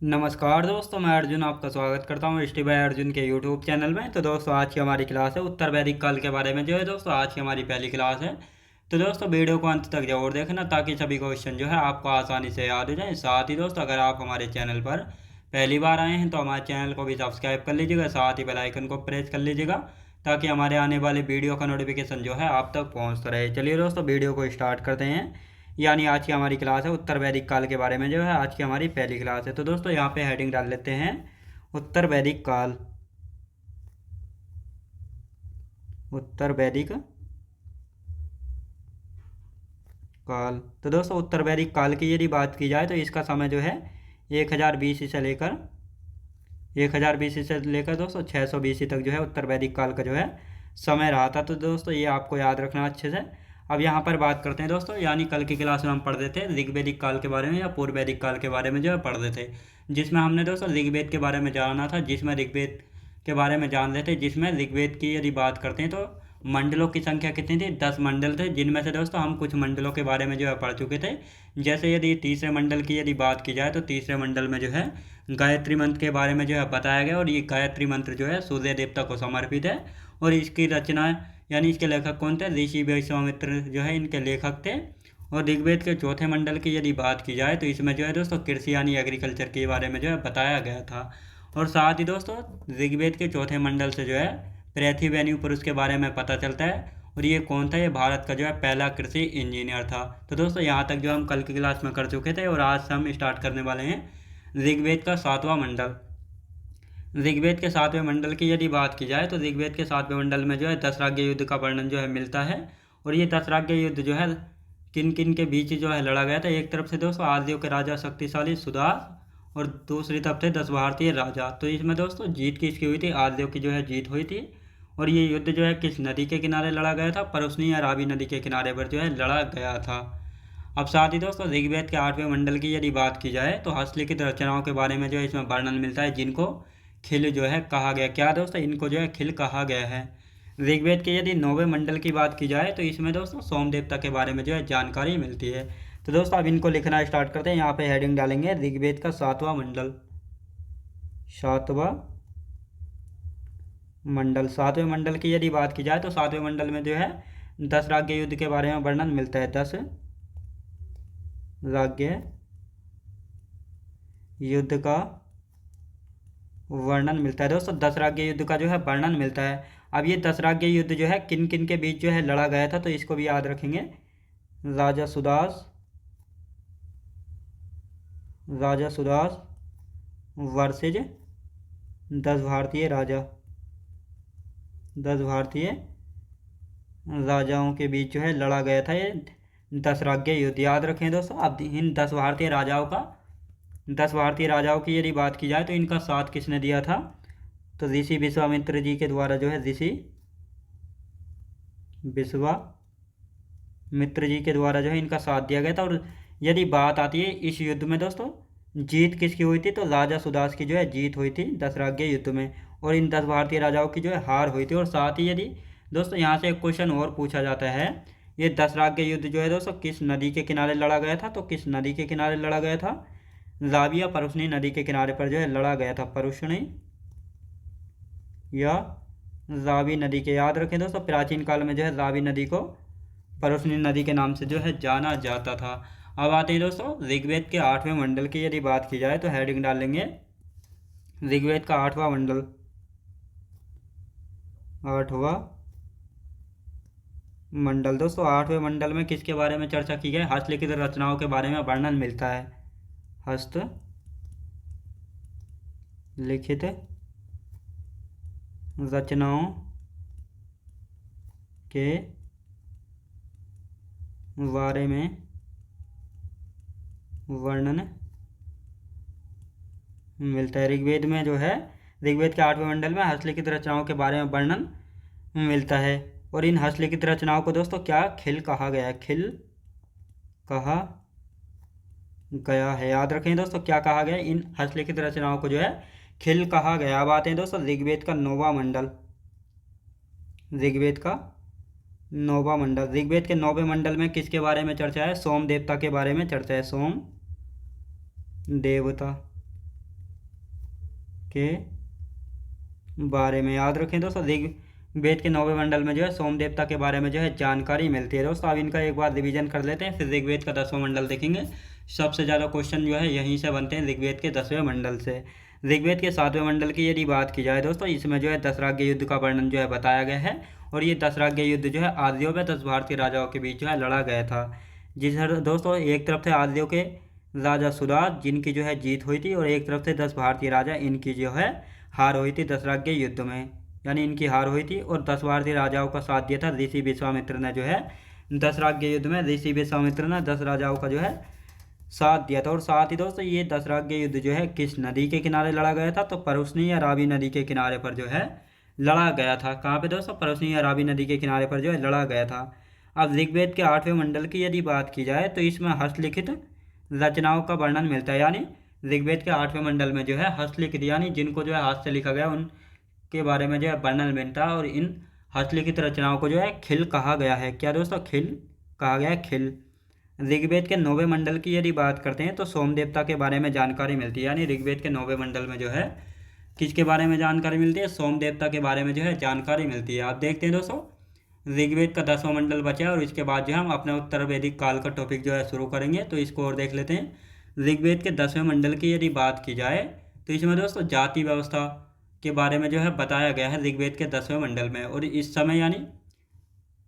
नमस्कार दोस्तों, मैं अर्जुन आपका स्वागत करता हूँ स्टी बाय अर्जुन के यूट्यूब चैनल में। तो दोस्तों आज की हमारी क्लास है उत्तर वैदिक काल के बारे में। जो है दोस्तों आज की हमारी पहली क्लास है। तो दोस्तों वीडियो को अंत तक जरूर देखना ताकि सभी क्वेश्चन जो है आपको आसानी से याद हो जाए। साथ ही दोस्तों अगर आप हमारे चैनल पर पहली बार आए हैं तो हमारे चैनल को भी सब्सक्राइब कर लीजिएगा, साथ ही बेल आइकन को प्रेस कर लीजिएगा ताकि हमारे आने वाले वीडियो का नोटिफिकेशन जो है आप तक पहुँचता रहे। चलिए दोस्तों वीडियो को स्टार्ट करते हैं। यानी आज की हमारी क्लास है उत्तर वैदिक काल के बारे में। जो है आज की हमारी पहली क्लास है। तो दोस्तों यहाँ पे हेडिंग डाल लेते हैं उत्तर वैदिक काल। उत्तर वैदिक काल। तो दोस्तों उत्तर वैदिक काल की यदि बात की जाए तो इसका समय जो है 1020 से लेकर 1020 से लेकर दोस्तों 620 तक जो है उत्तर वैदिक काल का जो है समय रहा था। तो दोस्तों ये आपको याद रखना अच्छे से। अब यहाँ पर बात करते हैं दोस्तों, यानी कल की क्लास में हम पढ़ रहे थे ऋग्वेदिक काल के बारे में या पूर्व वैदिक काल के बारे में जो है पढ़ रहे थे, जिसमें हमने दोस्तों ऋग्वेद के बारे में जाना था, जिसमें ऋग्वेद के बारे में जान रहे थे, जिसमें ऋग्वेद की यदि बात करते हैं तो मंडलों की संख्या कितनी थी? 10 मंडल थे, जिनमें से दोस्तों हम कुछ मंडलों के बारे में जो है पढ़ चुके थे। जैसे यदि तीसरे मंडल की यदि बात की जाए तो तीसरे मंडल में जो है गायत्री मंत्र के बारे में जो है बताया गया, और ये गायत्री मंत्र जो है सूर्य देवता को समर्पित है। और इसकी रचना यानी इसके लेखक कौन थे? ऋषि विश्वामित्र जो है इनके लेखक थे। और ऋग्वेद के चौथे मंडल की यदि बात की जाए तो इसमें जो है दोस्तों कृषि यानी एग्रीकल्चर के बारे में जो है बताया गया था। और साथ ही दोस्तों ऋग्वेद के चौथे मंडल से जो है पृथ्वी पुरुष के बारे में पता चलता है, और ये कौन था? ये भारत का जो है पहला कृषि इंजीनियर था। तो दोस्तों यहाँ तक जो हम कल की क्लास में कर चुके थे, और आज से हम स्टार्ट करने वाले हैं ऋग्वेद का 7वां मंडल। ऋग्वेद के 7वें मंडल की यदि बात की जाए तो ऋग्वेद के 7वें मंडल में जो है दशराज्य युद्ध का वर्णन जो है मिलता है। और ये दशराज्य युद्ध जो है किन किन के बीच जो है लड़ा गया था? एक तरफ से दोस्तों आर्यों के राजा शक्तिशाली सुदास, और दूसरी तरफ से 10 भारतीय राजा। तो इसमें दोस्तों जीत किसकी हुई थी? आर्यों की जो है जीत हुई थी। और ये युद्ध जो है किस नदी के किनारे लड़ा गया था? परुष्णी या रावी नदी के किनारे पर जो है लड़ा गया था। अब साथ ही दोस्तों ऋग्वेद के 8वें मंडल की यदि बात की जाए तो हस्तलिखित रचनाओं के बारे में जो है इसमें वर्णन मिलता है, जिनको खिल जो है कहा गया। क्या दोस्तों? इनको जो है खिल कहा गया है। ऋग्वेद के यदि 9वें मंडल की बात की जाए तो इसमें दोस्तों सोम देवता के बारे में जो है जानकारी मिलती है। तो दोस्तों अब इनको लिखना स्टार्ट करते हैं। यहाँ पे हेडिंग डालेंगे ऋग्वेद का 7वां मंडल। 7वां मंडल। 7वें मंडल की यदि बात की जाए तो 7वें मंडल में जो है 10 राज्य युद्ध के बारे में वर्णन मिलता है। 10 राज्य युद्ध का वर्णन मिलता है दोस्तों। 10 राज्य युद्ध का जो है वर्णन मिलता है। अब ये 10 राज्य युद्ध जो है किन किन के बीच जो है लड़ा गया था, तो इसको भी याद रखेंगे। राजा सुदास वर्सेज 10 भारतीय राजा। 10 भारतीय राजाओं के बीच जो है लड़ा गया था ये 10 राज्य युद्ध। याद रखें दोस्तों। अब इन 10 भारतीय राजाओं की यदि बात की जाए तो इनका साथ किसने दिया था? तो ऋषि विश्वामित्र जी के द्वारा जो है ऋषि विश्वामित्र जी के द्वारा जो है इनका साथ दिया गया था। और यदि बात आती है इस युद्ध में दोस्तों जीत किसकी हुई थी? तो राजा सुदास की जो है जीत हुई थी 10 राज्य युद्ध में, और इन 10 भारतीय राजाओं की जो है हार हुई थी। और साथ ही यदि दोस्तों यहाँ से एक क्वेश्चन और पूछा जाता है, ये 10 राज्य युद्ध जो है दोस्तों किस नदी के किनारे लड़ा गया था? तो किस नदी के किनारे लड़ा गया था? रावी या परुष्णी नदी के किनारे पर जो है लड़ा गया था। परुष्णी या रावी नदी के। याद रखें दोस्तों प्राचीन काल में जो है रावी नदी को परुष्णी नदी के नाम से जो है जाना जाता था। अब आते हैं दोस्तों ऋग्वेद के 8वें मंडल की यदि बात की जाए तो हेडिंग डाल लेंगे ऋग्वेद का 8वां मंडल। 8वां मंडल। दोस्तों 8वें मंडल में किसके बारे में चर्चा की गई? हस्तलिखित रचनाओं के बारे में वर्णन मिलता है। हस्त लिखित रचनाओं के बारे में वर्णन मिलता है। ऋग्वेद में जो है ऋग्वेद के 8वें मंडल में हस्तलिखित रचनाओं के बारे में वर्णन मिलता है। और इन हस्तलिखित रचनाओं को दोस्तों क्या खिल कहा गया है? खिल कहा गया है। याद रखें दोस्तों क्या कहा गया? इन हस्तलिखित रचनाओं को जो है खिल कहा गया। अब आते हैं दोस्तों ऋग्वेद का 9वां मंडल। ऋग्वेद का 9वां मंडल। ऋग्वेद के 9वें मंडल में किसके बारे में चर्चा है? सोम देवता के बारे में चर्चा है। सोम देवता। के बारे में। याद रखें दोस्तों, ऋग्वेद के 9वें मंडल में जो है सोम देवता के बारे में जो है जानकारी मिलती है दोस्तों। अब इनका एक बार रिवीजन कर लेते हैं, फिर ऋग्वेद का 10वां मंडल देखेंगे। सबसे ज़्यादा क्वेश्चन जो है यहीं से बनते हैं, ऋग्वेद के 10वें मंडल से। ऋग्वेद के 7वें मंडल की यदि बात की जाए दोस्तों, इसमें जो है दशराग्य युद्ध का वर्णन जो है बताया गया है। और ये दशराग्य युद्ध जो है आर्यों व 10 भारतीय राजाओं के बीच जो है लड़ा गया था। जिधर दोस्तों एक तरफ थे आर्यों के राजा सुराज, जिनकी जो है जीत हुई थी, और एक तरफ थे 10 भारतीय राजा, इनकी जो है हार हुई थी दशराग्य युद्ध में, यानी इनकी हार हुई थी। और 10 भारतीय राजाओं का साथ दिया था ऋषि विश्वामित्र ने जो है दशराग्य युद्ध में। ऋषि विश्वामित्र ने 10 राजाओं का जो है साथ दिया था। और साथ ही दोस्तों ये दशराग्य युद्ध जो है किस नदी के किनारे लड़ा गया था, तो परुष्णी या रावी नदी के किनारे पर जो है लड़ा गया था। कहाँ पे दोस्तों? परुष्णी या रावी नदी के किनारे पर जो है लड़ा गया था। अब ऋग्वेद के 8वें मंडल की यदि बात की जाए तो इसमें हस्तलिखित रचनाओं का वर्णन मिलता है। यानी ऋग्वेद के 8वें मंडल में जो है हस्तलिखित, यानी जिनको जो है हाथ से लिखा गया, उनके बारे में जो है वर्णन मिलता है। और इन हस्तलिखित रचनाओं को जो है खिल कहा गया है। क्या दोस्तों? खिल कहा गया है, खिल। ऋग्वेद के 9वें मंडल की यदि बात करते हैं तो सोम देवता के बारे में जानकारी मिलती है। यानी ऋग्वेद के 9वें मंडल में जो है किसके बारे में जानकारी मिलती है? सोम देवता के बारे में जो है जानकारी मिलती है। आप देखते हैं दोस्तों, ऋग्वेद का 10वां मंडल बचा है और इसके बाद जो है हम अपना उत्तर वैदिक काल का टॉपिक जो है शुरू करेंगे। तो इसको और देख लेते हैं। ऋग्वेद के 10वें मंडल की यदि बात की जाए तो इसमें दोस्तों जाति व्यवस्था के बारे में जो है बताया गया है ऋग्वेद के 10वें मंडल में। और इस समय यानी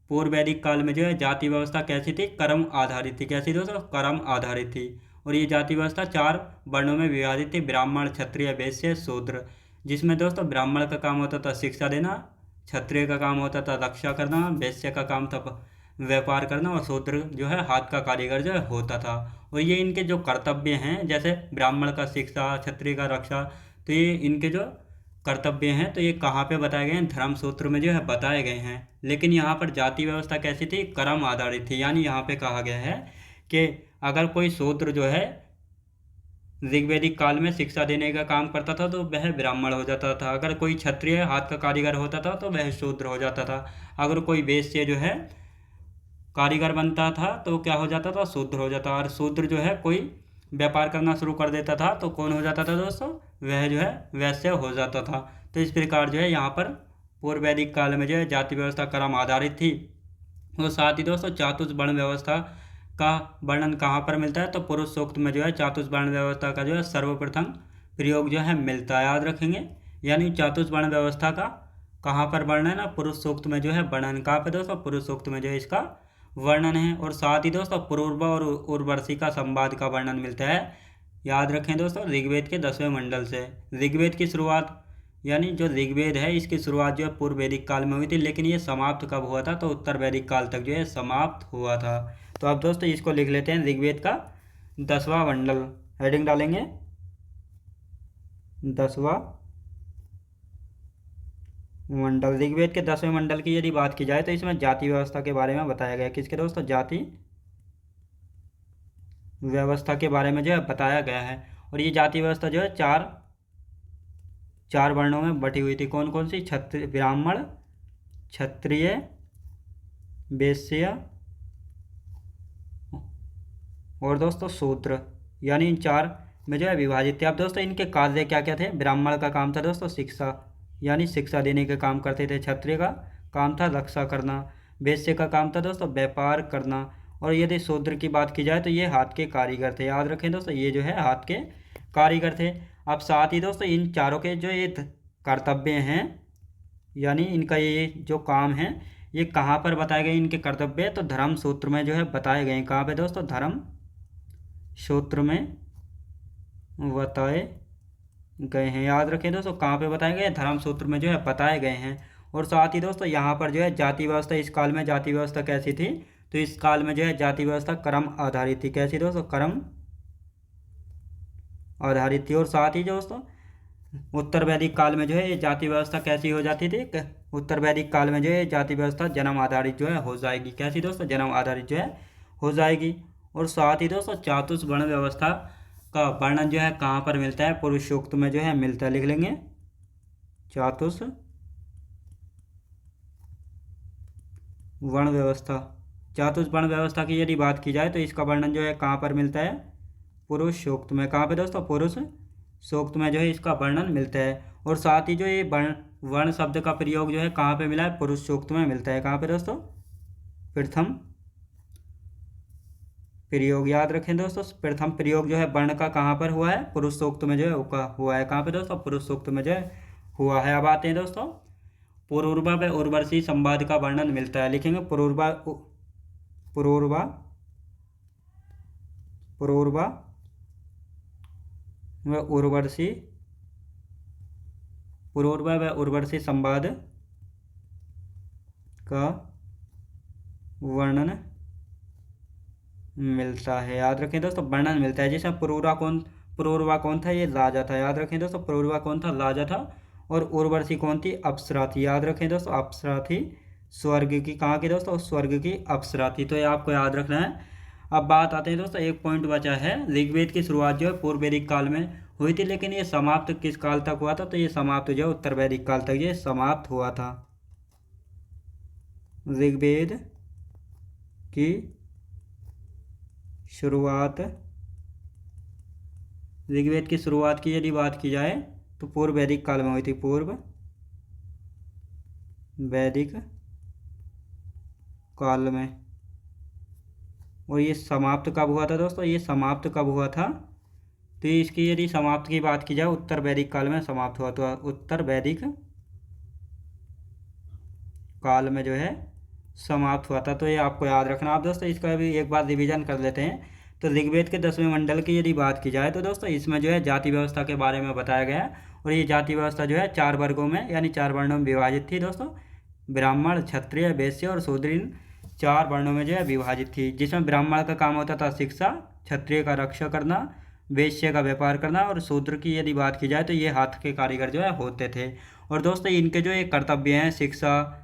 पूर्व वैदिक काल में जो है जाति व्यवस्था कैसी थी? कर्म आधारित थी। कैसी दोस्तों? कर्म आधारित थी। और ये जाति व्यवस्था 4 वर्णों में विभाजित थी, ब्राह्मण, क्षत्रिय, वैश्य, शूद्र। जिसमें दोस्तों ब्राह्मण का काम होता था शिक्षा देना, क्षत्रिय का काम होता था रक्षा करना, वैश्य का काम था व्यापार करना, और शूद्र जो है हाथ का कारीगर जो है होता था। और ये इनके जो कर्तव्य हैं, जैसे ब्राह्मण का शिक्षा, क्षत्रिय का रक्षा, तो ये इनके जो कर्तव्य हैं तो ये कहाँ पे बताए गए हैं? धर्म सूत्र में जो है बताए गए हैं। लेकिन यहाँ पर जाति व्यवस्था कैसी थी? कर्म आधारित थी। यानी यहाँ पे कहा गया है कि अगर कोई शूद्र जो है ऋग्वैदिक काल में शिक्षा देने का काम करता था तो वह ब्राह्मण हो जाता था। अगर कोई क्षत्रिय हाथ का कारीगर होता था तो वह शूद्र हो जाता था। अगर कोई वैश्य जो है कारीगर बनता था तो क्या हो जाता था? शूद्र हो जाता। और शूद्र जो है कोई व्यापार करना शुरू कर देता था तो कौन हो जाता था दोस्तों? वह जो है वैश्य हो जाता था। तो इस प्रकार जो है यहाँ पर पूर्व वैदिक काल में जो है जाति व्यवस्था कर्म आधारित थी। और साथ ही दोस्तों चातुर्वर्ण व्यवस्था का वर्णन कहाँ पर मिलता है? तो पुरुष सूक्त में जो है चातुर्वर्ण व्यवस्था का जो है सर्वप्रथम प्रयोग जो है मिलता है। याद रखेंगे, यानी चातुर्वर्ण व्यवस्था का कहाँ पर वर्णन है ना? पुरुष सूक्त में जो है वर्णन। कहाँ पर दोस्तों? पुरुष सूक्त में जो है इसका वर्णन है। और साथ ही दोस्तों पूर्वा और उर्वशी का संवाद का वर्णन मिलता है। याद रखें दोस्तों, ऋग्वेद के 10वें मंडल से। ऋग्वेद की शुरुआत, यानी जो ऋग्वेद है इसकी शुरुआत जो है पूर्व वैदिक काल में हुई थी, लेकिन ये समाप्त कब हुआ था? तो उत्तर वैदिक काल तक जो है समाप्त हुआ था। तो अब दोस्तों इसको लिख लेते हैं, ऋग्वेद का 10वां मंडल, हेडिंग डालेंगे 10वां मंडल। ऋग्वेद के 10वें मंडल की यदि बात की जाए तो इसमें जाति व्यवस्था के बारे में बताया गया। किसके दोस्तों? जाति व्यवस्था के बारे में जो है बताया गया है। और ये जाति व्यवस्था जो है चार वर्णों में बटी हुई थी। कौन कौन सी? ब्राह्मण, क्षत्रिय, वैश्य और दोस्तों शूद्र, यानी इन 4 में जो है विभाजित थे। अब दोस्तों इनके कार्य क्या क्या थे? ब्राह्मण का काम था दोस्तों शिक्षा, यानी शिक्षा देने का काम करते थे। क्षत्रिय का काम था रक्षा करना। वैश्य का काम था दोस्तों व्यापार करना। और यदि शूद्र की बात की जाए तो ये हाथ के कारीगर थे। याद रखें दोस्तों, ये जो है हाथ के कारीगर थे। अब साथ ही दोस्तों इन चारों के जो ये कर्तव्य हैं, यानी इनका ये जो काम है, ये कहाँ पर बताए गए इनके कर्तव्य? तो धर्म सूत्र में जो है बताए गए। कहाँ पे दोस्तों? धर्म सूत्र में बताए गए हैं। याद रखें दोस्तों, कहाँ पे बताए गए? धर्म सूत्र में जो है बताए गए हैं। और साथ ही दोस्तों यहाँ पर जो है जाति व्यवस्था, इस काल में जाति व्यवस्था कैसी थी? तो इस काल में जो है जाति व्यवस्था कर्म आधारित थी। कैसी दोस्तों? कर्म आधारित थी। और साथ ही दोस्तों उत्तर वैदिक काल में जो है ये जाति व्यवस्था कैसी हो जाती थी? उत्तर वैदिक काल में जो है जाति व्यवस्था जन्म आधारित जो है हो जाएगी। कैसी दोस्तों? जन्म आधारित जो है हो जाएगी। और साथ ही दोस्तों चातुर्वर्ण व्यवस्था का वर्णन जो है कहाँ पर मिलता है? पुरुष सूक्त में जो है मिलता है। लिख लेंगे चातुर्वर्ण व्यवस्था। चातुर्वर्ण व्यवस्था की यदि बात की जाए तो इसका वर्णन जो है कहाँ पर मिलता है? पुरुष सूक्त में। कहाँ पे दोस्तों? पुरुष सूक्त में जो है इसका वर्णन मिलता है। और साथ ही जो ये वर्ण वर्ण शब्द का प्रयोग जो है कहाँ पे मिला है, पुरुष सूक्त में मिलता है। कहाँ पे दोस्तों, प्रथम प्रयोग याद रखें दोस्तों, प्रथम प्रयोग जो है वर्ण का कहाँ पर हुआ है, पुरुष सूक्त में जो है हुआ है। कहाँ पे दोस्तों, पुरुष सूक्त में जो है हुआ है। अब आते हैं दोस्तों, पुरूरवा व उर्वशी संवाद का वर्णन मिलता है। लिखेंगे पुरूरवा पुरूरवा पुरूरवा व उर्वशी पुरूरवा व उर्वशी संवाद का वर्णन मिलता है। याद रखें दोस्तों, वर्णन मिलता है। जैसे पुरूरवा कौन था, ये राजा था। याद रखें दोस्तों, पुरूरवा कौन था, राजा था। और उर्वशी कौन थी, अप्सरा थी। याद रखें दोस्तों, अप्सरा थी स्वर्ग की। कहाँ की दोस्तों, स्वर्ग की अप्सरा थी। तो ये आपको याद रखना है। अब बात आते हैं दोस्तों, एक पॉइंट बचा है। ऋग्वेद की शुरुआत जो है पूर्व वैदिक काल में हुई थी, लेकिन ये समाप्त किस काल तक हुआ था, तो ये समाप्त जो है उत्तर वैदिक काल तक ये समाप्त हुआ था। ऋग्वेद की शुरुआत ऋग्वेद की शुरुआत की यदि बात की जाए तो पूर्व वैदिक काल में हुई थी। पूर्व वैदिक काल में। और ये समाप्त कब हुआ था दोस्तों, ये समाप्त कब हुआ था, तो इसकी यदि समाप्त की बात की जाए उत्तर वैदिक काल में समाप्त हुआ। तो उत्तर वैदिक काल में जो है समाप्त हुआ था। तो ये आपको याद रखना। आप दोस्तों इसका भी एक बार रिवीजन कर लेते हैं। तो ऋग्वेद के 10वें मंडल की यदि बात की जाए तो दोस्तों इसमें जो है जाति व्यवस्था के बारे में बताया गया है। और ये जाति व्यवस्था जो है 4 वर्गों में यानी 4 वर्णों में विभाजित थी दोस्तों। ब्राह्मण, क्षत्रिय, वैश्य और शूद्र, इन 4 वर्णों में जो है विभाजित थी। जिसमें ब्राह्मण का काम होता था शिक्षा, क्षत्रिय का रक्षा करना, वैश्य का व्यापार करना, और शूद्र की यदि बात की जाए तो ये हाथ के कारीगर जो है होते थे। और दोस्तों इनके जो ये कर्तव्य हैं, शिक्षा,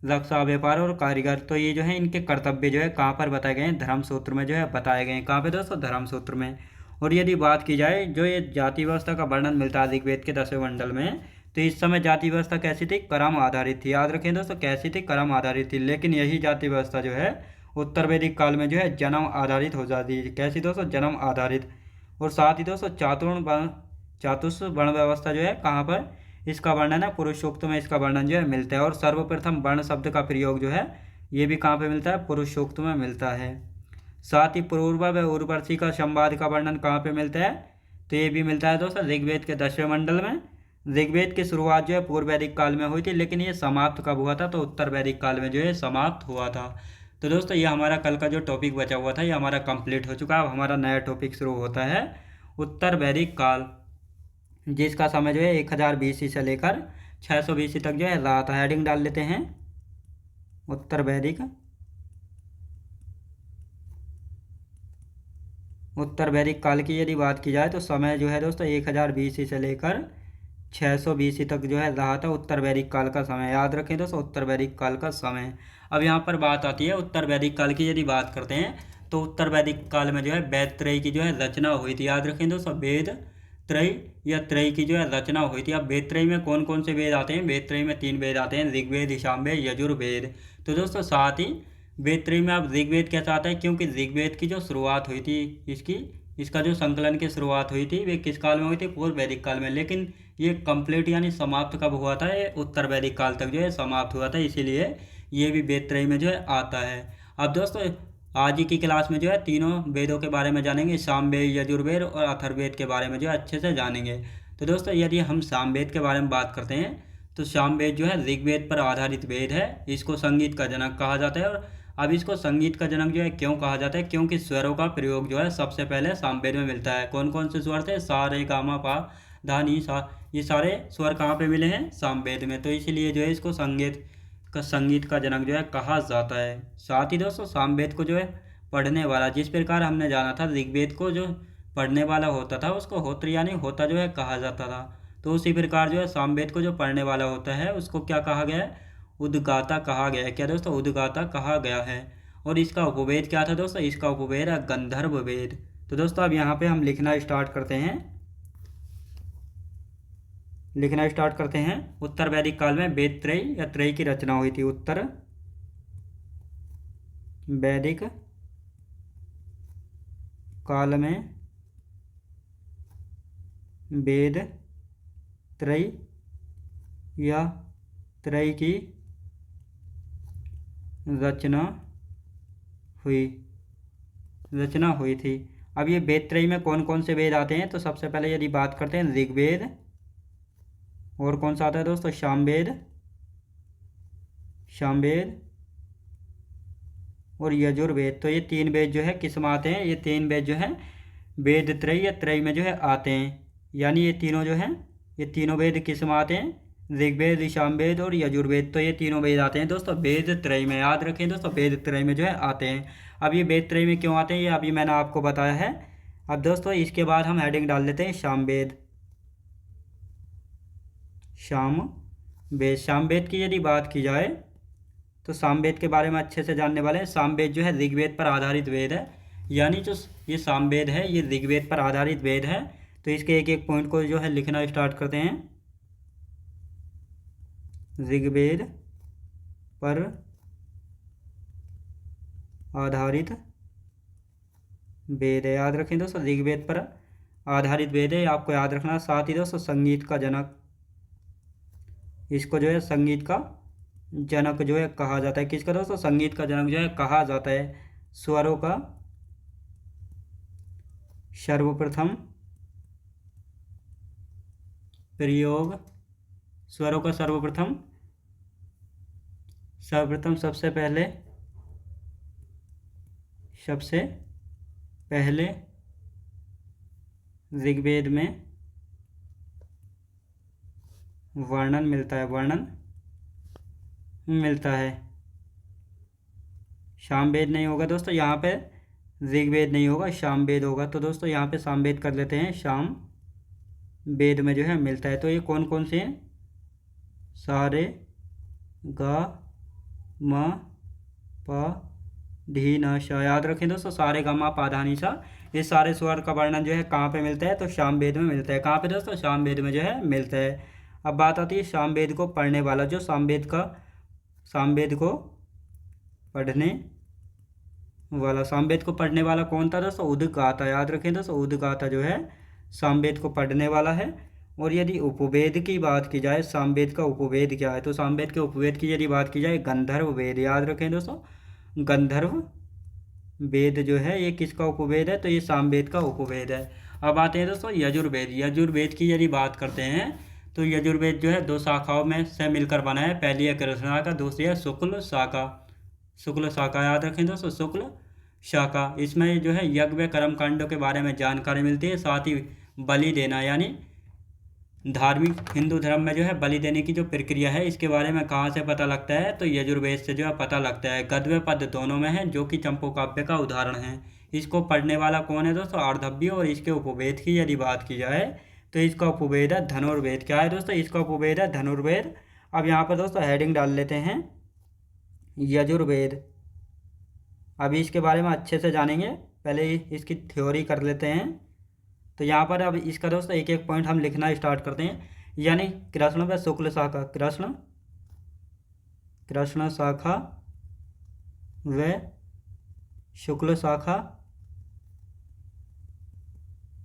रक्षा, व्यापार और कारीगर, तो ये जो है इनके कर्तव्य जो है कहाँ पर बताए गए हैं, धर्म सूत्र में जो है बताए गए हैं। कहाँ पे दोस्तों, धर्म सूत्र में। और यदि बात की जाए जो ये जाति व्यवस्था का वर्णन मिलता है ऋग्वेद के 10वें मंडल में, तो इस समय जाति व्यवस्था कैसी थी, कर्म आधारित थी। याद रखें दोस्तों, कैसी थी, कर्म आधारित थी। लेकिन यही जाति व्यवस्था जो है उत्तर वैदिक काल में जो है जन्म आधारित हो जाती है। कैसी दोस्तों, जन्म आधारित। और साथ ही दोस्तों चातुर्थ वर्ण व्यवस्था जो है कहाँ पर इसका वर्णन है, पुरुष सूक्त में इसका वर्णन जो है मिलता है। और सर्वप्रथम वर्ण शब्द का प्रयोग जो है ये भी कहाँ पे मिलता है, पुरुष सूक्त में मिलता है। साथ ही पूर्वा व उर्वशी का संवाद का वर्णन कहाँ पे मिलता है, तो ये भी मिलता है दोस्तों ऋग्वेद के 10वें मंडल में। ऋग्वेद की शुरुआत जो है पूर्व वैदिक काल में हुई थी, लेकिन ये समाप्त कब हुआ था, तो उत्तर वैदिक काल में जो है समाप्त हुआ था। तो दोस्तों ये हमारा कल का जो टॉपिक बचा हुआ था ये हमारा कंप्लीट हो चुका है। अब हमारा नया टॉपिक शुरू होता है उत्तर वैदिक काल, जिसका समय जो है 1000 BC से लेकर 600 BC तक जो है रहा था। हेडिंग डाल लेते हैं उत्तर वैदिक काल की यदि बात की जाए तो समय जो है दोस्तों 1000 BC से लेकर 600 BC तक जो है रहा था उत्तर वैदिक काल का समय। याद रखें दोस्तों, उत्तर वैदिक काल का समय। अब यहाँ पर बात आती है उत्तर वैदिक काल की यदि बात करते हैं तो उत्तर वैदिक काल में जो है वेद त्रय की जो है रचना हुई थी। याद रखें दोस्तों, वेद त्रय या त्रय की जो है रचना हुई थी। अब वेद त्रय में कौन कौन से वेद आते हैं, वेद त्रय में 3 वेद आते हैं, ऋग्वेद, सामवेद, यजुर्वेद। तो दोस्तों साथ ही वेद त्रय में अब ऋग्वेद कैसा आता है, क्योंकि ऋग्वेद की जो शुरुआत हुई थी इसका जो संकलन की शुरुआत हुई थी वे किस काल में हुई थी, पूर्व वैदिक काल में। लेकिन ये कंप्लीट यानी समाप्त कब हुआ था, ये उत्तर वैदिक काल तक जो है समाप्त हुआ था, इसीलिए ये भी वेद त्रय में जो है आता है। अब दोस्तों आज ही की क्लास में जो है तीनों वेदों के बारे में जानेंगे, सामवेद, यजुर्वेद और अथर्ववेद के बारे में जो है अच्छे से जानेंगे। तो दोस्तों यदि हम सामवेद के बारे में बात करते हैं तो सामवेद जो है ऋग्वेद पर आधारित वेद है। इसको संगीत का जनक कहा जाता है। और अब इसको संगीत का जनक जो है क्यों कहा जाता है, क्योंकि स्वरों का प्रयोग जो है सबसे पहले सामवेद में मिलता है। कौन कौन से स्वर थे, सा, रे, गा, मा, पा, धा, नी, सा, ये सारे स्वर कहाँ पे मिले हैं, सामवेद में। तो इसीलिए जो है इसको संगीत का जनक जो है कहा जाता है। साथ ही दोस्तों सामवेद को जो है पढ़ने वाला, जिस प्रकार हमने जाना था ऋग्वेद को जो पढ़ने वाला होता था उसको होत्र यानी होता जो है कहा जाता था, तो उसी प्रकार जो है सामवेद को जो पढ़ने वाला होता है उसको क्या कहा गया है, उद्गाता कहा गया है। क्या दोस्तों, उद्गाता कहा गया है। और इसका उपवेद क्या था दोस्तों, इसका उपवेद है गंधर्व वेद। तो दोस्तों अब यहाँ पे हम लिखना स्टार्ट करते हैं। उत्तर वैदिक काल में वेद त्रय या त्रय की रचना हुई थी। उत्तर वैदिक काल में वेद त्रय या त्रय की रचना हुई थी। अब ये वेद त्रय में कौन कौन से वेद आते हैं, तो सबसे पहले यदि बात करते हैं ऋग्वेद, और कौन सा आता है दोस्तों, सामवेद और यजुर्वेद। तो ये तीन वेद जो है किस में आते हैं, ये तीन वेद जो है वेद त्रय या त्रय में जो है आते हैं। यानी ये तीनों जो हैं, ये तीनों वेद किस में आते हैं, ऋग्वेद, सामवेद और यजुर्वेद। तो ये तीनों वेद आते हैं दोस्तों वेद त्रय में। याद रखें दोस्तों, वेद त्रय में जो है आते हैं। अब ये वेद त्रय में क्यों आते हैं, ये अभी मैंने आपको बताया है। अब दोस्तों इसके बाद हम हेडिंग डाल लेते हैं सामवेद। सामवेद की यदि बात की जाए तो सामवेद के बारे में अच्छे से जानने वाले हैं। सामवेद जो है ऋग्वेद पर आधारित वेद है। यानी जो ये सामवेद है ये ऋग्वेद पर आधारित वेद है। तो इसके एक एक पॉइंट को जो है लिखना स्टार्ट करते हैं। ऋग्वेद पर आधारित वेद है। याद रखें दोस्तों, ऋग्वेद पर आधारित वेद है, आपको याद रखना। साथ ही दोस्तों संगीत का जनक, इसको जो है संगीत का जनक जो है कहा जाता है। किसका दोस्तों, संगीत का जनक जो है कहा जाता है। स्वरों का सर्वप्रथम प्रयोग, स्वरों का सर्वप्रथम सबसे पहले ऋग्वेद में वर्णन मिलता है। सामवेद नहीं होगा दोस्तों, यहाँ पे ऋग्वेद नहीं होगा, सामवेद होगा। तो दोस्तों यहाँ पे सामवेद कर लेते हैं, सामवेद में जो है मिलता है। तो ये कौन कौन से हैं, सारे गा म प धी न सा। याद रखें दोस्तों, सारे गा मा पा धा नी सा, ये सारे स्वर का वर्णन जो है कहाँ पे मिलता है, तो सामवेद में मिलता है। कहाँ पे दोस्तों, सामवेद में जो है मिलता है। अब बात आती है सामवेद को पढ़ने वाला, जो सामवेद को पढ़ने वाला, सामवेद को पढ़ने वाला कौन था दोस्तों, उद्गाता। याद रखें दोस्तों, उद्गाता जो है सामवेद को पढ़ने वाला है। और यदि उपवेद की बात की जाए, सामवेद का उपवेद क्या है, तो सामवेद के उपवेद की यदि बात की जाए गंधर्व वेद। याद रखें दोस्तों, गंधर्व वेद जो है ये किसका उपवेद है, तो ये सामवेद का उपवेद है। अब आते हैं दोस्तों यजुर्वेद। यजुर्वेद की यदि बात करते हैं तो यजुर्वेद जो है दो शाखाओं में से मिलकर बना है। पहली है कृष्ण शाखा, दूसरी है शुक्ल शाखा। याद रखें दोस्तों, शुक्ल शाखा। इसमें जो है यज्ञ व कर्म कांडों के बारे में जानकारी मिलती है। साथ ही बलि देना, यानी धार्मिक हिंदू धर्म में जो है बलि देने की जो प्रक्रिया है, इसके बारे में कहाँ से पता लगता है, तो यजुर्वेद से जो है पता लगता है। गद्य व पद्य दोनों में है, जो कि चंपोकाव्य का उदाहरण है। इसको पढ़ने वाला कौन है दोस्तों, अर्धव्य। और इसके उपवेद की यदि बात की जाए तो इसका उपवेद है धनुर्वेद। क्या है दोस्तों, इसका उपवेद है धनुर्वेद। अब यहाँ पर दोस्तों हेडिंग डाल लेते हैं यजुर्वेद। अभी इसके बारे में अच्छे से जानेंगे, पहले इसकी थ्योरी कर लेते हैं। तो यहाँ पर अब इसका दोस्तों एक एक पॉइंट हम लिखना स्टार्ट करते हैं। यानी कृष्ण व शुक्ल शाखा, कृष्ण शाखा व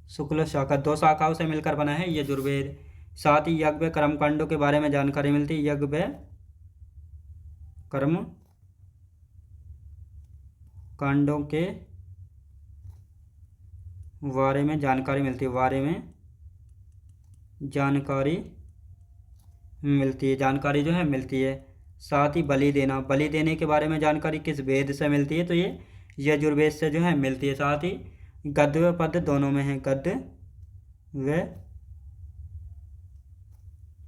शुक्ल शाखा, दो शाखाओं से मिलकर बना है यजुर्वेद। साथ ही यज्ञ व कर्मकांडों के बारे में जानकारी मिलती है। यज्ञ व कर्म कांडों के बारे में जानकारी मिलती है, जानकारी जो है मिलती है। साथ ही बलि देने के बारे में जानकारी किस वेद से मिलती है, तो ये यजुर्वेद से जो है मिलती है। साथ ही गद्य व पद्य दोनों में है, गद्य व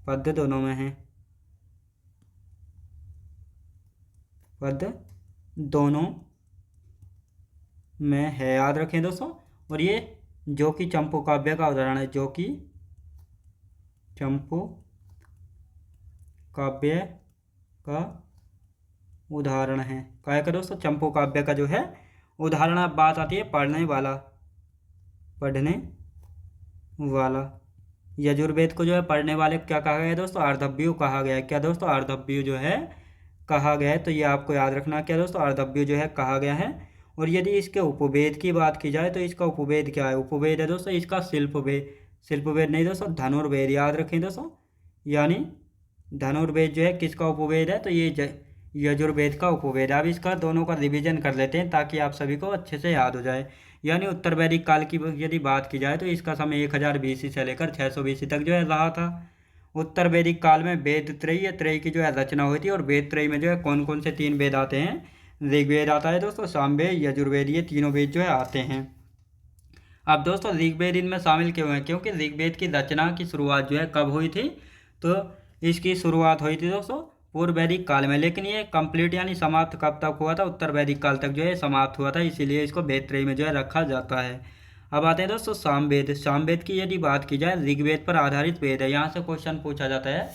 पद्य दोनों में है, पद्य दोनों में है। याद रखें दोस्तों। और ये जो कि चंपू काव्य का उदाहरण है, जो कि चंपू काव्य का उदाहरण है। क्या है दोस्तों, चंपू काव्य का जो है उदाहरण। अब बात आती है पढ़ने वाला। यजुर्वेद को जो है पढ़ने वाले क्या कहा गया है दोस्तों, अर्धव्यु कहा गया है। क्या दोस्तों, अर्धव्यु जो है कहा गया है। तो ये आपको याद रखना, क्या दोस्तों, अर्धव्यु जो है कहा गया है। और यदि इसके उपवेद की बात की जाए तो इसका उपवेद क्या है, उपवेद है दोस्तों इसका शिल्पवेद नहीं दोस्तों, धनुर्वेद याद रखें दोस्तों। यानी धनुर्वेद जो है किसका उपवेद है, तो ये यजुर्वेद का उपवेद है। अब इसका दोनों का रिवीजन कर लेते हैं ताकि आप सभी को अच्छे से याद हो जाए। यानी उत्तर वैदिक काल की यदि बात की जाए तो इसका समय 1000 BC से लेकर 600 BC तक जो है रहा था। उत्तर वैदिक काल में वेद त्रयी या त्रयी की जो है रचना हुई थी, और वेद त्रयी में जो है कौन कौन से 3 वेद आते हैं, ऋग्वेद आता है दोस्तों, सामवेद, यजुर्वेद, ये तीनों वेद जो है आते हैं। अब दोस्तों ऋग्वेद इनमें शामिल क्यों है, क्योंकि ऋग्वेद की रचना की शुरुआत जो है कब हुई थी, तो इसकी शुरुआत हुई थी दोस्तों पूर्व वैदिक काल में, लेकिन ये कंप्लीट यानी समाप्त कब तक हुआ था, उत्तर वैदिक काल तक जो है समाप्त हुआ था, इसीलिए इसको वेद त्रयी में जो है रखा जाता है। अब आते हैं दोस्तों सामवेद। सामवेद की यदि बात की जाए, ऋग्वेद पर आधारित वेद है। यहाँ से क्वेश्चन पूछा जाता है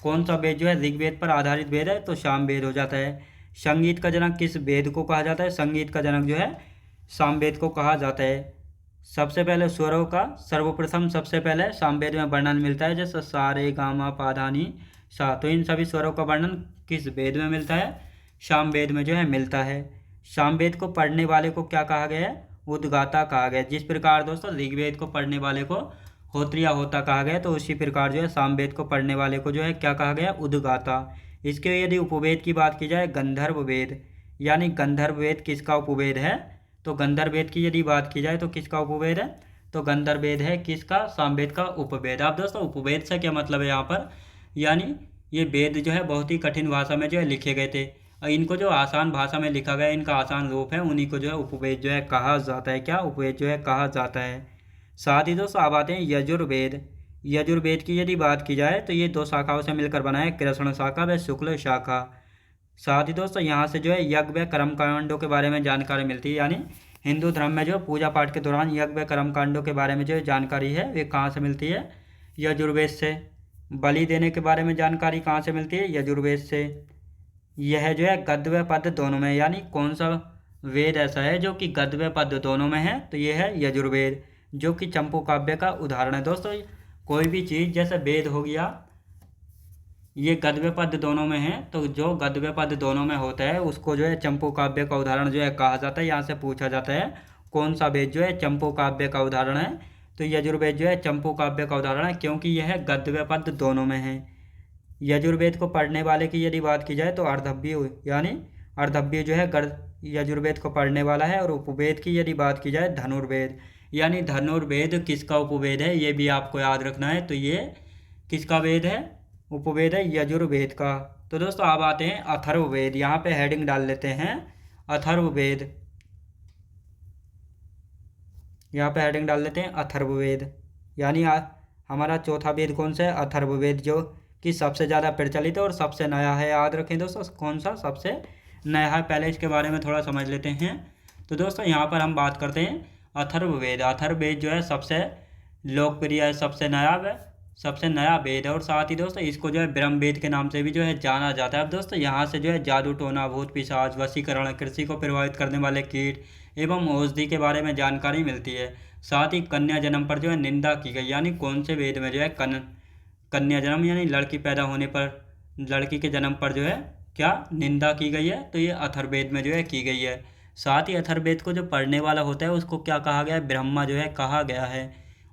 कौन सा वेद जो है ऋग्वेद पर आधारित वेद है, तो सामवेद हो जाता है। संगीत का जनक किस वेद को कहा जाता है, संगीत का जनक जो है सामवेद को कहा जाता है। सबसे पहले स्वरों का सर्वप्रथम सबसे पहले सामवेद में वर्णन मिलता है, जैसे सा रे गा मा पा धा नी सा, तो इन सभी स्वरों का वर्णन किस वेद में मिलता है, सामवेद में जो है मिलता है। सामवेद को पढ़ने वाले को क्या कहा गया है, उद्गाता कहा गया। जिस प्रकार दोस्तों ऋग्वेद को पढ़ने वाले को होत्र या होता कहा गया, तो उसी प्रकार जो है सामवेद को पढ़ने वाले को जो है क्या कहा गया, उद्गाता। इसके यदि उपवेद की बात की जाए, गंधर्व वेद, यानी गंधर्व वेद किसका उपवेद है, तो गंधर्व वेद की यदि बात की जाए तो किसका उपवेद है, तो गंधर्व वेद है किसका, सामवेद का उपवेद। अब दोस्तों उपवेद से क्या मतलब है यहाँ पर, यानी ये वेद जो है बहुत ही कठिन भाषा में जो है लिखे गए थे, और इनको जो आसान भाषा में लिखा गया, इनका आसान रूप है, उन्हीं को जो है उपवेद जो है कहा जाता है। क्या उपवेद जो है कहा जाता है। साथ ही दोस्तों अब आते हैं यजुर्वेद। यजुर्वेद की यदि बात की जाए तो ये 2 शाखाओं से मिलकर बना है, कृष्ण शाखा व शुक्ल शाखा। साथ ही दोस्तों यहाँ से जो है यज्ञ व कर्मकांडों के बारे में जानकारी मिलती है, यानी हिंदू धर्म में जो पूजा पाठ के दौरान यज्ञ व कर्मकांडों के बारे में जो जानकारी है वे कहाँ से मिलती है, यजुर्वेद से। बलि देने के बारे में जानकारी कहाँ से मिलती है, यजुर्वेद से। यह जो है गद्य व पद्य दोनों में, यानी कौन सा वेद ऐसा है जो कि गद्य व पद्य दोनों में है, तो ये है यजुर्वेद, जो कि चंपू काव्य का उदाहरण है। दोस्तों कोई भी चीज़ जैसे वेद हो गया, ये गद्य पद्य दोनों में है, तो जो गद्य पद्य दोनों में होता है उसको जो है चंपू काव्य का उदाहरण जो है कहा जाता है। यहाँ से पूछा जाता है कौन सा वेद जो है चंपू काव्य का उदाहरण है, तो यजुर्वेद जो है चंपू काव्य का उदाहरण है, क्योंकि यह गद्य पद्य दोनों में है। यजुर्वेद को पढ़ने वाले की यदि बात की जाए तो अर्धव्य, यानी अर्धव्य जो है यजुर्वेद को पढ़ने वाला है। और उपवेद की यदि बात की जाए धनुर्वेद, यानी धनुर्वेद किसका उपवेद है, ये भी आपको याद रखना है। तो ये किसका वेद है, उपवेद है यजुर्वेद का। तो दोस्तों अब आते हैं अथर्ववेद। यहाँ पे हेडिंग डाल लेते हैं अथर्ववेद, यहाँ पे हेडिंग डाल लेते हैं अथर्ववेद। यानी हमारा चौथा वेद कौन सा है, अथर्ववेद, जो कि सबसे ज़्यादा प्रचलित है और सबसे नया है। याद रखें दोस्तों कौन सा सबसे नया है, पहले इसके बारे में थोड़ा समझ लेते हैं। तो दोस्तों यहाँ पर हम बात करते हैं अथर्ववेद। अथर्ववेद जो है सबसे लोकप्रिय है, सबसे नया वेद है, और साथ ही दोस्तों इसको जो है ब्रह्म वेद के नाम से भी जो है जाना जाता है। अब दोस्तों यहाँ से जो है जादू टोना, भूत पिशाच, वशीकरण, कृषि को प्रभावित करने वाले कीट एवं औषधि के बारे में जानकारी मिलती है। साथ ही कन्या जन्म पर जो है निंदा की गई, यानी कौन से वेद में जो है कन्या जन्म यानी लड़की पैदा होने पर, लड़की के जन्म पर जो है क्या निंदा की गई है, तो ये अथर्ववेद में जो है की गई है। साथ ही अथर्ववेद को जो पढ़ने वाला होता है उसको क्या कहा गया है, ब्रह्मा जो है कहा गया है।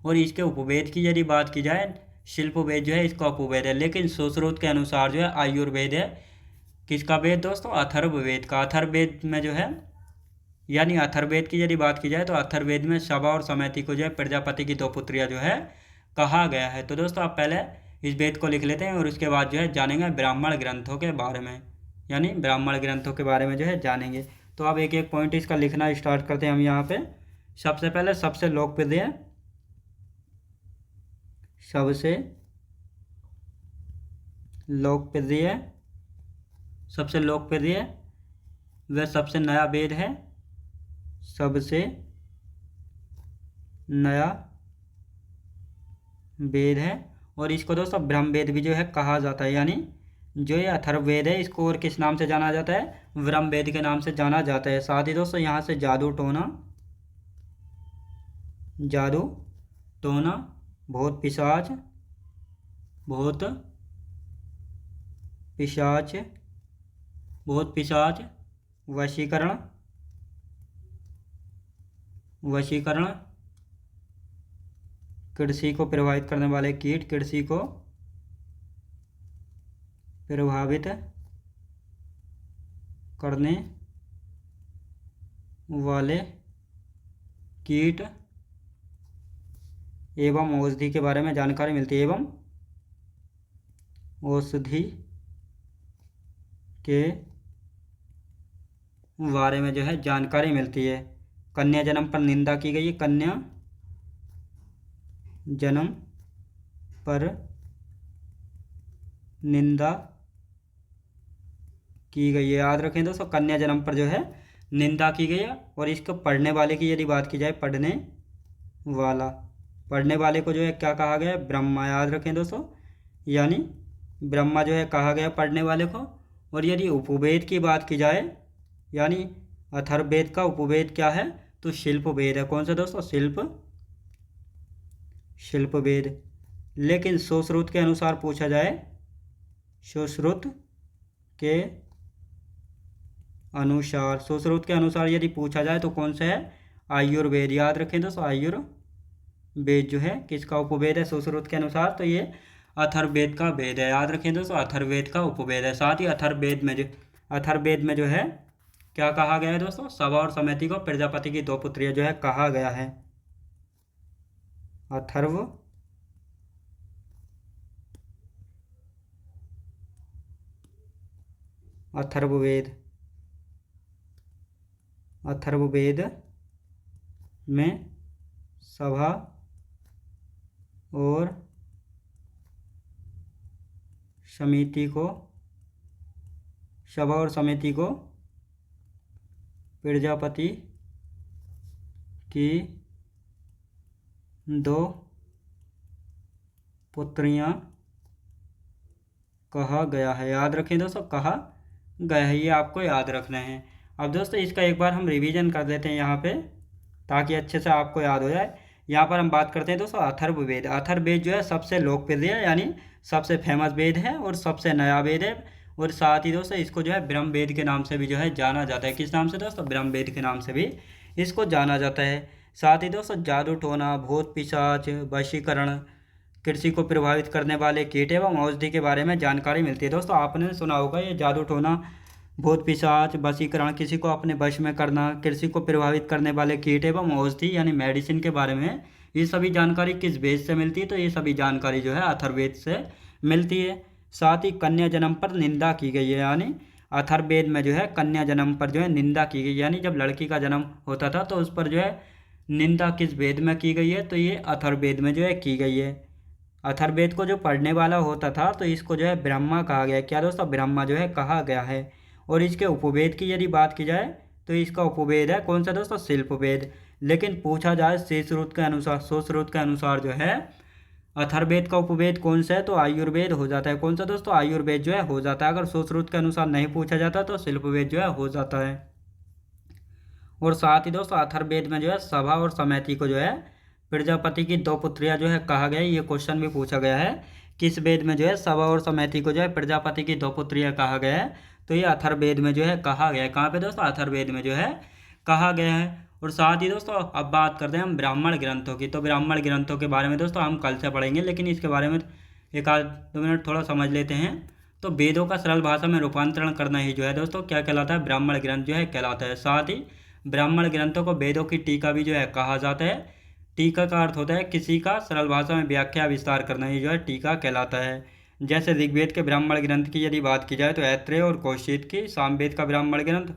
और इसके उपवेद की यदि बात की जाए, शिल्पवेद जो है इसका उपवेद है, लेकिन सुश्रुत के अनुसार जो है आयुर्वेद है किसका वेद दोस्तों, अथर्ववेद का। अथर्ववेद में जो है, यानी अथर्ववेद की यदि बात की जाए तो अथर्ववेद में शबा और समैति को जो है प्रजापति की 2 पुत्रियां जो है कहा गया है। तो दोस्तों आप पहले इस वेद को लिख लेते हैं और उसके बाद जो है जानेंगे ब्राह्मण ग्रंथों के बारे में, यानी ब्राह्मण ग्रंथों के बारे में जो है जानेंगे। तो अब एक एक पॉइंट इसका लिखना स्टार्ट करते हैं हम यहाँ पे। सबसे पहले सबसे लोकप्रिय, सबसे लोकप्रिय, सबसे लोकप्रिय वह सबसे नया वेद है, सबसे नया वेद है। और इसको दोस्तों ब्रह्मवेद भी जो है कहा जाता है, यानी जो ये अथर्ववेद है इसको और किस नाम से जाना जाता है, ब्रह्मवेद के नाम से जाना जाता है। साथ ही दोस्तों यहाँ से जादू टोना, जादू टोना, भूत पिशाच, भूत पिशाच, भूत पिशाच, वशीकरण, वशीकरण, कृषि को प्रभावित करने वाले कीट, कृषि को प्रभावित करने वाले कीट एवं औषधि के बारे में जानकारी मिलती है, एवं औषधि के बारे में जो है जानकारी मिलती है। कन्या जन्म पर निंदा की गई है, कन्या जन्म पर निंदा की गई है। याद रखें दोस्तों, कन्या जन्म पर जो है निंदा की गई है। और इसको पढ़ने वाले की यदि बात की जाए, पढ़ने वाले को जो है क्या कहा गया है? ब्रह्मा। याद रखें दोस्तों, यानी ब्रह्मा जो है कहा गया पढ़ने वाले को। और यदि उपवेद की बात की जाए, यानी अथर्ववेद का उपवेद क्या है? तो शिल्पवेद है। कौन सा दोस्तों? शिल्पवेद। लेकिन सुश्रुत के अनुसार पूछा जाए, सुश्रुत के अनुसार यदि पूछा जाए तो कौन सा है? आयुर्वेद। याद रखें दोस्तों, आयुर्वेद जो है किसका उपवेद है सुश्रुत के अनुसार? तो ये अथर्ववेद का वेद है। याद रखें दोस्तों, अथर्ववेद का उपवेद है। साथ ही अथर्ववेद में जो है क्या कहा गया है दोस्तों? सभा और समिति को प्रजापति की 2 पुत्रियां जो है कहा गया है। अथर्ववेद में सभा और समिति को प्रजापति की 2 पुत्रियां कहा गया है। याद रखें दोस्तों, कहा गया है, ये आपको याद रखना है। अब दोस्तों इसका एक बार हम रिवीजन कर देते हैं यहाँ पे, ताकि अच्छे से आपको याद हो जाए। यहाँ पर हम बात करते हैं दोस्तों अथर्ववेद। अथर्ववेद जो है सबसे लोकप्रिय है, यानी सबसे फेमस वेद है और सबसे नया वेद है। और साथ ही दोस्तों इसको जो है ब्रह्मवेद के नाम से भी जो है जाना जाता है। किस नाम से दोस्तों? ब्रह्मवेद के नाम से भी इसको जाना जाता है। साथ ही दोस्तों जादू टोना, भूत पिशाच, वशीकरण, कृषि को प्रभावित करने वाले कीट एवं औषधि के बारे में जानकारी मिलती है। दोस्तों आपने सुना होगा ये जादू टोना, भूत पिशाच, वशीकरण, किसी को अपने वश में करना, कृषि को प्रभावित करने वाले कीट एवं औषधि यानी मेडिसिन के बारे में, ये सभी जानकारी किस वेद से मिलती है? तो ये सभी जानकारी जो है अथर्ववेद से मिलती है। साथ ही कन्या जन्म पर निंदा की गई है, यानी अथर्ववेद में जो है कन्या जन्म पर जो है निंदा की गई, यानी जब लड़की का जन्म होता था तो उस पर जो है निंदा किस वेद में की गई है? तो ये अथर्ववेद में जो है की गई है। अथर्ववेद को जो पढ़ने वाला होता था तो इसको जो है ब्रह्मा कहा गया है। क्या दोस्तों? ब्रह्मा जो है कहा गया है। और इसके उपवेद की यदि बात की जाए तो इसका उपवेद है कौन सा दोस्तों? शिल्पवेद। लेकिन पूछा जाए सुश्रुत के अनुसार जो है अथर्ववेद का उपवेद कौन सा है? तो आयुर्वेद हो जाता है। कौन सा दोस्तों? आयुर्वेद जो है हो जाता है। अगर सुश्रुत के अनुसार नहीं पूछा जाता तो शिल्पवेद जो है हो जाता है। और साथ ही दोस्तों अथर्ववेद में जो है सभा और समिति को जो है प्रजापति की 2 पुत्रियां जो है कहा गया है। ये क्वेश्चन भी पूछा गया है, किस वेद में जो है सभा और समिति को जो है प्रजापति की 2 पुत्रियां कहा गया है? तो ये अथर्ववेद में जो है कहा गया है। कहाँ पे दोस्तों? अथर्ववेद में जो है कहा गया है। और साथ ही दोस्तों अब बात करते हैं हम ब्राह्मण ग्रंथों की। तो ब्राह्मण ग्रंथों के बारे में दोस्तों हम कल से पढ़ेंगे, लेकिन इसके बारे में 1-2 मिनट थोड़ा समझ लेते हैं। तो वेदों का सरल भाषा में रूपांतरण करना ही जो है दोस्तों क्या कहलाता है? ब्राह्मण ग्रंथ जो है कहलाता है। साथ ही ब्राह्मण ग्रंथों को वेदों की टीका भी जो है कहा जाता है। टीका का अर्थ होता है किसी का सरल भाषा में व्याख्या विस्तार करना ही जो है टीका कहलाता है। जैसे ऋग्वेद के ब्राह्मण ग्रंथ की यदि बात की जाए तो ऐत्रेय और कौशिक की, सामवेद का ब्राह्मण ग्रंथ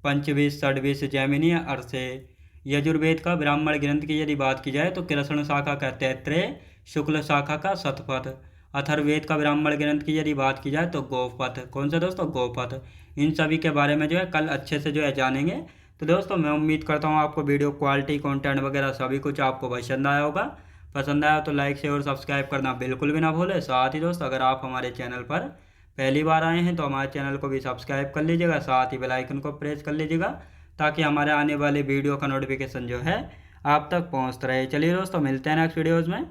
पंचविश, षड्विश, जैमिनी, अरसे। यजुर्वेद का ब्राह्मण ग्रंथ की यदि बात की जाए तो कृष्ण शाखा का तैत्रेय, शुक्ल शाखा का शतपथ। अथर्ववेद का ब्राह्मण ग्रंथ की यदि बात की जाए तो गौपथ। कौन सा दोस्तों? गौपथ। इन सभी के बारे में जो है कल अच्छे से जो है जानेंगे। तो दोस्तों मैं उम्मीद करता हूँ आपको वीडियो क्वालिटी, कंटेंट वगैरह सभी कुछ आपको पसंद आया होगा। पसंद आया तो लाइक, शेयर और सब्सक्राइब करना बिल्कुल भी ना भूलें। साथ ही दोस्तों अगर आप हमारे चैनल पर पहली बार आए हैं तो हमारे चैनल को भी सब्सक्राइब कर लीजिएगा, साथ ही बेल आइकन को प्रेस कर लीजिएगा, ताकि हमारे आने वाले वीडियो का नोटिफिकेशन जो है आप तक पहुँचता रहे। चलिए दोस्तों मिलते हैं नेक्स्ट वीडियोज़ में।